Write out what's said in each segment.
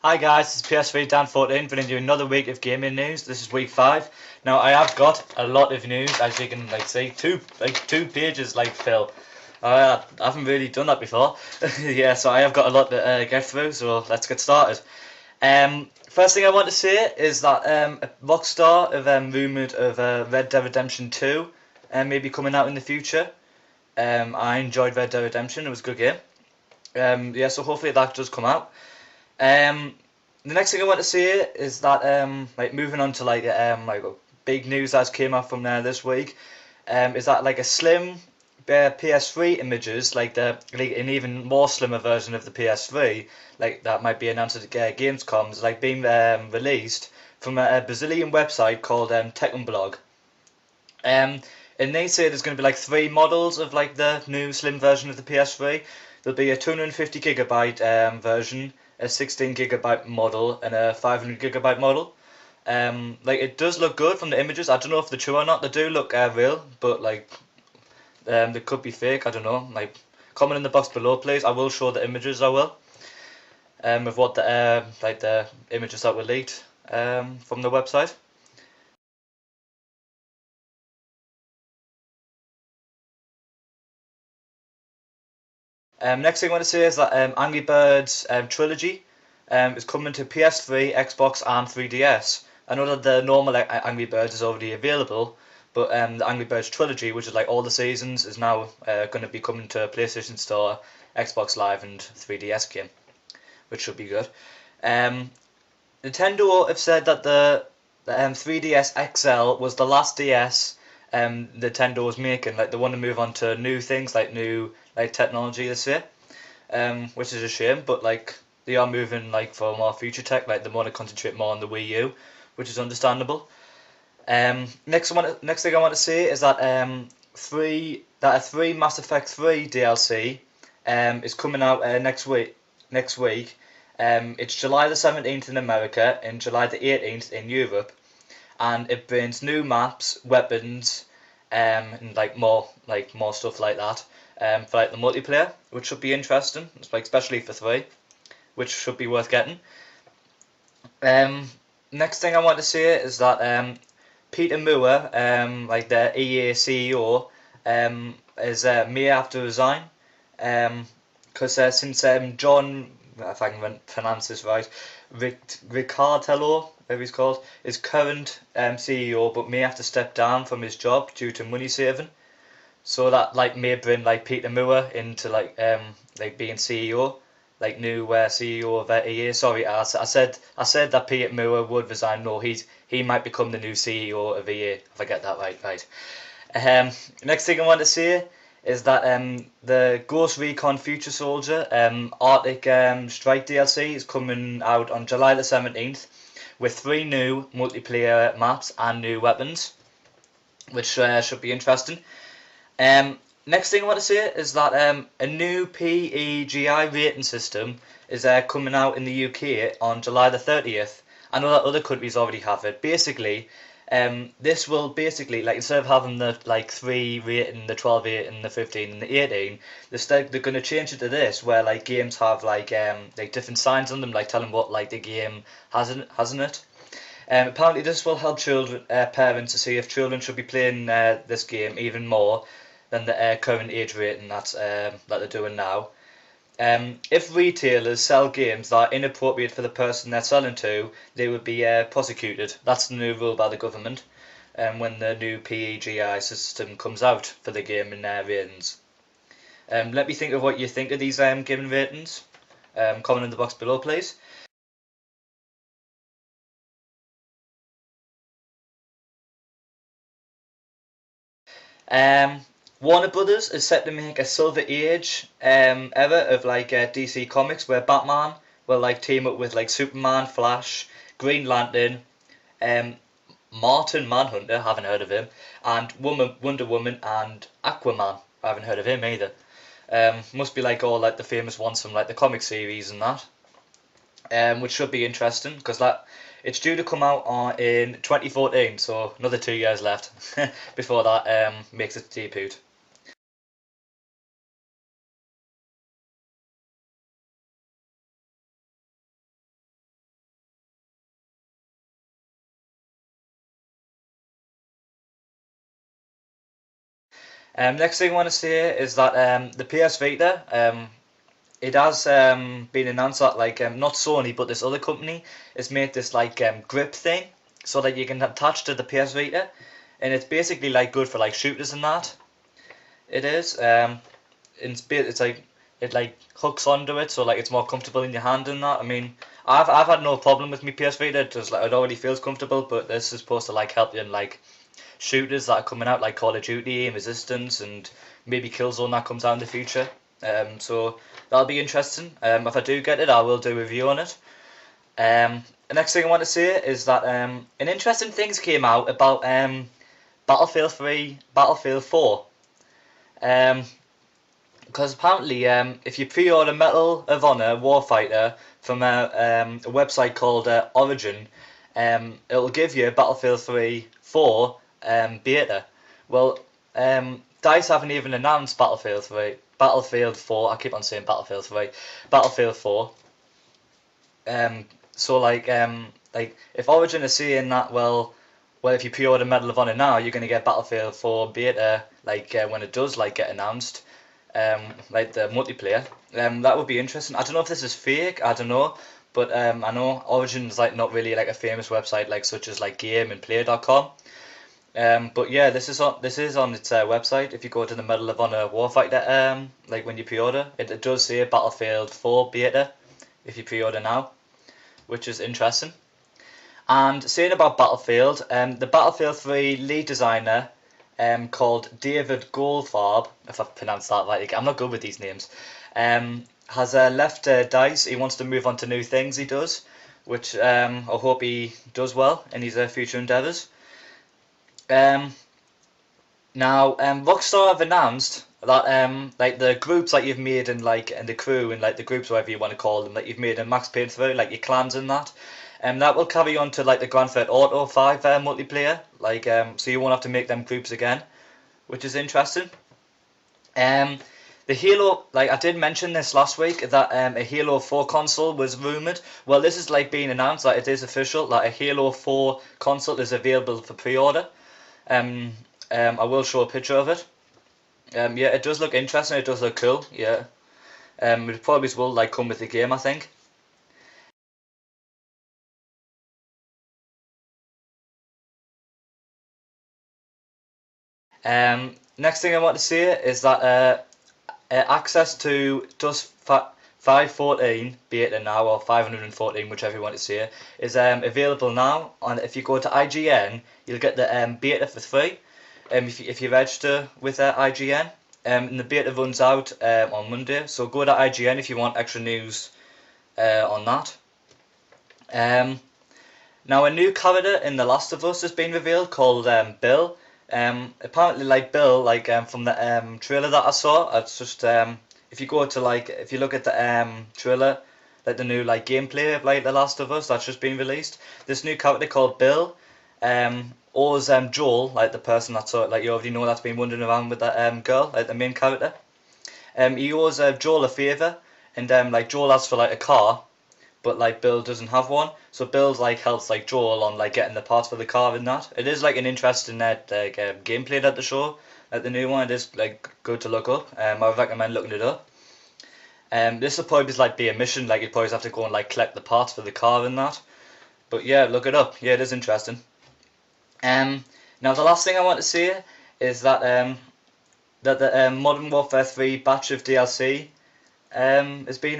Hi guys, it's PS3 Dan14 bringing you another week of gaming news. This is week 5. Now I have got a lot of news, as you can see, two pages fill. I haven't really done that before. Yeah, so I have got a lot to get through. So let's get started. First thing I want to say is that Rockstar have rumoured of Red Dead Redemption 2 maybe coming out in the future. I enjoyed Red Dead Redemption; it was a good game. Yeah, so hopefully that does come out. The next thing I want to say is that moving on to big news that came out from there this week, is that a slim PS3 images, an even more slimmer version of the PS3, that might be announced at Gamescom, is being released from a Brazilian website called Tecumblog. And they say there's going to be 3 models of the new slim version of the PS3. There'll be a 250 GB version, a 16 GB model, and a 500 GB model. It does look good from the images. I don't know if they're true or not. They do look real, but they could be fake. I don't know. Comment in the box below, please. I will show the images. I will. Of what the images that were leaked from the website. Next thing I want to say is that Angry Birds Trilogy is coming to PS3, Xbox, and 3DS. I know that the normal Angry Birds is already available, but the Angry Birds Trilogy, which is all the seasons, is now going to be coming to PlayStation Store, Xbox Live, and 3DS game, which should be good. Nintendo have said that the 3DS XL was the last DS Nintendo was making. They want to move on to new things, new technology this year, which is a shame. But they are moving for more future tech. They want to concentrate more on the Wii U, which is understandable. Next thing I want to say is that a 3 Mass Effect 3 DLC is coming out next week. It's July the 17th in America and July the 18th in Europe, and it brings new maps, weapons, and more stuff like that for the multiplayer, which should be interesting, especially for 3, which should be worth getting. Next thing I want to say is that Peter Moore, the EA CEO, is may have to resign, because since John, if I can pronounce this right, Ricardello, whatever he's called, is current CEO, but may have to step down from his job due to money saving. So that may bring Peter Moore into being CEO, new CEO of EA. Sorry, I said that Peter Moore would resign. No, he might become the new CEO of EA. If I get that right. Next thing I want to say is that the Ghost Recon Future Soldier Arctic Strike DLC is coming out on July the 17th with 3 new multiplayer maps and new weapons, which should be interesting. Next thing I want to say is that a new PEGI rating system is coming out in the UK on July the 30th. I know that other countries already have it. Basically, this will instead of having the 3 rating, the 12 rating, the 15 and the 18, they're going to change it to this, where games have different signs on them, telling what the game has in it. Apparently this will help parents to see if children should be playing this game even more than the current age rating that they're doing now. If retailers sell games that are inappropriate for the person they're selling to, they would be prosecuted. That's the new rule by the government when the new PEGI system comes out for the gaming ratings. Let me think of what you think of these gaming ratings. Comment in the box below, please. Warner Brothers is set to make a Silver Age era of DC Comics, where Batman will team up with Superman, Flash, Green Lantern, Martin Manhunter, haven't heard of him, and Wonder Woman and Aquaman, I haven't heard of him either. Must be all the famous ones from the comic series and that, which should be interesting because it's due to come out in 2014, so another 2 years left before that makes its debut. Next thing I want to say is that the PS Vita, it has been announced that like not Sony but this other company has made this like grip thing so that you can attach to the PS Vita, and it's basically like good for like shooters and that. It is. It's like it like hooks onto it, so like it's more comfortable in your hand and that. I mean, I've had no problem with my PS Vita. It just like it already feels comfortable, but this is supposed to like help you in like shooters that are coming out like Call of Duty and Resistance and maybe Killzone that comes out in the future. So that'll be interesting. If I do get it, I will do a review on it. The next thing I want to say is that an interesting things came out about Battlefield 3, Battlefield 4. Because apparently, if you pre-order Medal of Honor Warfighter from a website called Origin, it'll give you Battlefield 3 4 beta. Well, DICE haven't even announced Battlefield 4. I keep on saying Battlefield 3, Battlefield 4. So like if Origin is saying that, well, if you pre-order Medal of Honor now, you're gonna get Battlefield 4 beta, like when it does like get announced, like the multiplayer. That would be interesting. I don't know if this is fake. I don't know, but I know Origin is like not really like a famous website like such as like Game and Player.com. But yeah, this is on its website. If you go to the Medal of Honor Warfighter, like when you pre-order, it does say Battlefield 4 beta if you pre-order now, which is interesting. And saying about Battlefield, the Battlefield 3 lead designer, called David Goldfarb, if I've pronounced that right, I'm not good with these names, has left DICE. He wants to move on to new things. He does, which I hope he does well in his future endeavours. Now, Rockstar have announced that like the groups that you've made in like and the crew and like the groups, whatever you want to call them, that you've made in Max Payne 3, like your clans and that will carry on to like the Grand Theft Auto 5 multiplayer. Like so you won't have to make them groups again, which is interesting. The Halo, like I did mention this last week, that a Halo 4 console was rumored. Well, this is like being announced that it is official, that a Halo 4 console is available for pre-order. I will show a picture of it. Yeah, it does look interesting. It does look cool. Yeah. It probably will like come with the game, I think. Next thing I want to say is that access to DUS 514 beta now, or 514, whichever you want to say, is available now. And if you go to IGN, you'll get the beta for free. If you register with IGN, and the beta runs out on Monday. So go to IGN if you want extra news on that. Now a new character in The Last of Us has been revealed called Bill. Apparently, like Bill, like from the trailer that I saw, it's just if you go to like if you look at the trailer, like the new like gameplay of like The Last of Us that's just been released, this new character called Bill, owes Joel, like the person that's like you already know that's been wandering around with that girl, like the main character. He owes Joel a favour, and like Joel asks for like a car, but like Bill doesn't have one, so Bill's like helps like Joel on like getting the parts for the car and that. It is like an interesting gameplay that they show, like the new one. It is like good to look up. I would recommend looking it up. This will probably like be a mission, like you'd probably have to go and like collect the parts for the car and that. But yeah, look it up. Yeah, it is interesting. Now the last thing I want to say is that that the Modern Warfare 3 batch of DLC has been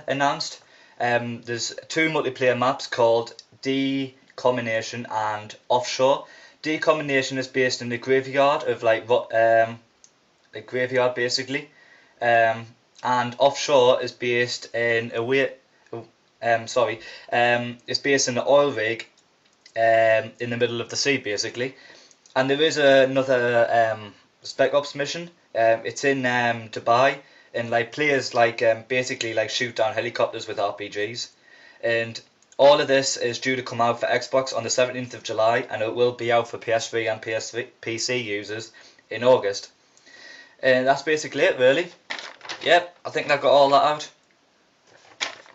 announced. There's two multiplayer maps called Decombination and Offshore. Decombination is based in the graveyard of like a graveyard basically, and Offshore is based in it's based in an oil rig in the middle of the sea basically. And there is another Spec Ops mission. It's in Dubai. And like players like basically like shoot down helicopters with RPGs, and all of this is due to come out for Xbox on the 17th of July, and it will be out for PS3 and PC users in August. And that's basically it, really. Yep, I think I've got all that out.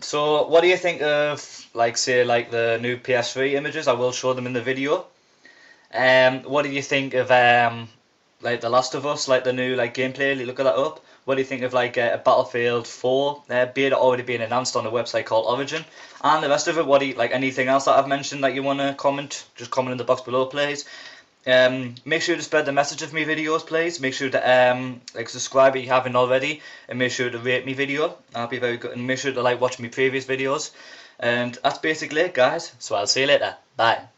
So, what do you think of like say like the new PS3 images? I will show them in the video. What do you think of like The Last of Us, like the new like gameplay. Look at that up. What do you think of like a Battlefield 4 beta already being announced on a website called Origin, and the rest of it? What do you like? Anything else that I've mentioned that you want to comment? Just comment in the box below, please. Make sure to spread the message of me videos, please. Make sure to like subscribe if you haven't already, and make sure to rate me video. That'll be very good. And make sure to like watch my previous videos. And that's basically it, guys. So I'll see you later. Bye.